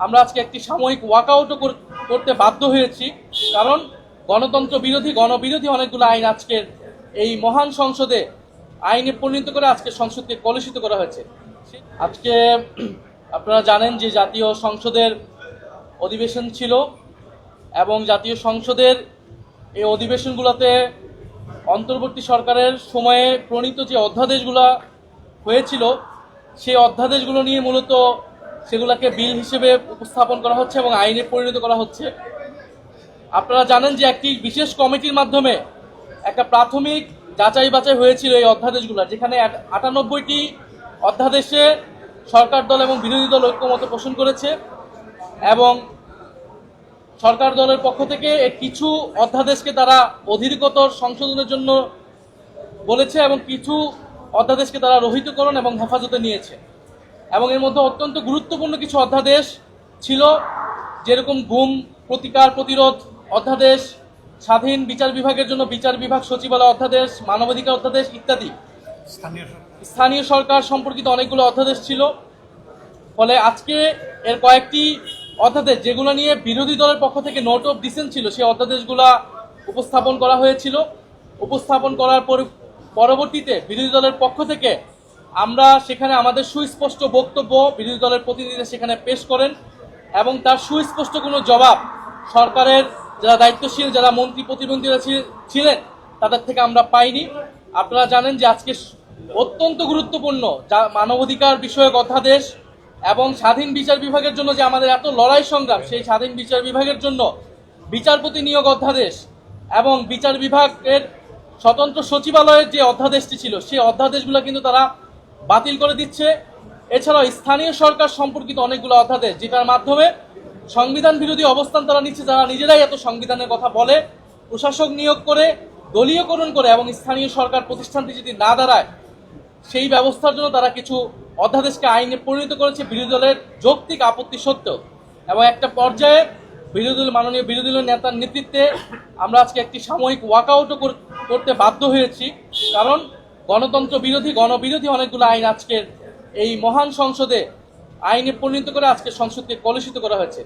আমরা আজকে একটি সাময়িক ওয়াকআউটও করতে বাধ্য হয়েছি, কারণ গণতন্ত্র বিরোধী গণবিরোধী অনেকগুলো আইন আজকের এই মহান সংসদে আইনে পরিণত করে আজকে সংসদকে কলুষিত করা হয়েছে। আজকে আপনারা জানেন যে জাতীয় সংসদের অধিবেশন ছিল এবং জাতীয় সংসদের এই অধিবেশনগুলোতে অন্তর্বর্তী সরকারের সময়ে প্রণীত যে অধ্যাদেশগুলো হয়েছিল সেই অধ্যাদেশগুলো নিয়ে মূলত সেগুলোকে বিল হিসেবে উপস্থাপন করা হচ্ছে এবং আইনে পরিণত করা হচ্ছে। আপনারা জানেন যে একটি বিশেষ কমিটির মাধ্যমে একটা প্রাথমিক যাচাই বাছাই হয়েছিল এই অধ্যাদেশগুলো, যেখানে 98টি অধ্যাদেশে সরকার দল এবং বিরোধী দল ঐক্যমত পোষণ করেছে এবং সরকার দলের পক্ষ থেকে কিছু অধ্যাদেশকে তারা অধিকতর সংশোধনের জন্য বলেছে এবং কিছু অধ্যাদেশকে তারা রহিতকরণ এবং হেফাজতে নিয়েছে। এবং এর মধ্যে অত্যন্ত গুরুত্বপূর্ণ কিছু অধ্যাদেশ ছিল, যেরকম গুম প্রতিকার প্রতিরোধ অধ্যাদেশ, স্বাধীন বিচার বিভাগের জন্য বিচার বিভাগ সচিবালয় অধ্যাদেশ, মানবাধিকার অধ্যাদেশ ইত্যাদি। স্থানীয় সরকার সম্পর্কিত অনেকগুলো অধ্যাদেশ ছিল। ফলে আজকে এর কয়েকটি অধ্যাদেশ যেগুলো নিয়ে বিরোধী দলের পক্ষ থেকে নোট অফ ডিসেন্ট ছিল, সেই অধ্যাদেশগুলো উপস্থাপন করা হয়েছিল। উপস্থাপন করার পরবর্তীতে বিরোধী দলের পক্ষ থেকে আমরা সেখানে আমাদের সুস্পষ্ট বক্তব্য বিরোধী দলের প্রতিনিধিরা সেখানে পেশ করেন এবং তার সুস্পষ্ট কোনো জবাব সরকারের যারা দায়িত্বশীল, যারা মন্ত্রী প্রতিমন্ত্রীরা ছিলেন তাদের থেকে আমরা পাইনি। আপনারা জানেন যে আজকে অত্যন্ত গুরুত্বপূর্ণ যা মানবাধিকার বিষয়ক অধ্যাদেশ এবং স্বাধীন বিচার বিভাগের জন্য যে আমাদের এত লড়াই সংগ্রাম, সেই স্বাধীন বিচার বিভাগের জন্য বিচারপতি নিয়োগ অধ্যাদেশ এবং বিচার বিভাগের স্বতন্ত্র সচিবালয়ের যে অধ্যাদেশটি ছিল সেই অধ্যাদেশগুলো কিন্তু তারা বাতিল করে দিচ্ছে। এছাড়াও স্থানীয় সরকার সম্পর্কিত অনেকগুলো অধ্যাদেশ যেটার মাধ্যমে সংবিধান বিরোধী অবস্থান তারা নিচ্ছে, যারা নিজেরাই এত সংবিধানের কথা বলে, প্রশাসক নিয়োগ করে দলীয়করণ করে এবং স্থানীয় সরকার প্রতিষ্ঠানটি যদি না দাঁড়ায় সেই ব্যবস্থার জন্য তারা কিছু অধ্যাদেশকে আইনে পরিণত করেছে বিরোধী দলের যৌক্তিক আপত্তি সত্ত্বেও। এবং একটা পর্যায়ে মাননীয় বিরোধী দলের নেতার নেতৃত্বে আমরা আজকে একটি সাময়িক ওয়াকআউটও করতে বাধ্য হয়েছি, কারণ গণতন্ত্র বিরোধী গণবিরোধী অনেকগুলো আইন আজকের এই মহান সংসদে আইনে পরিণত করে আজকে সংসদকে কলুষিত করা হয়েছে।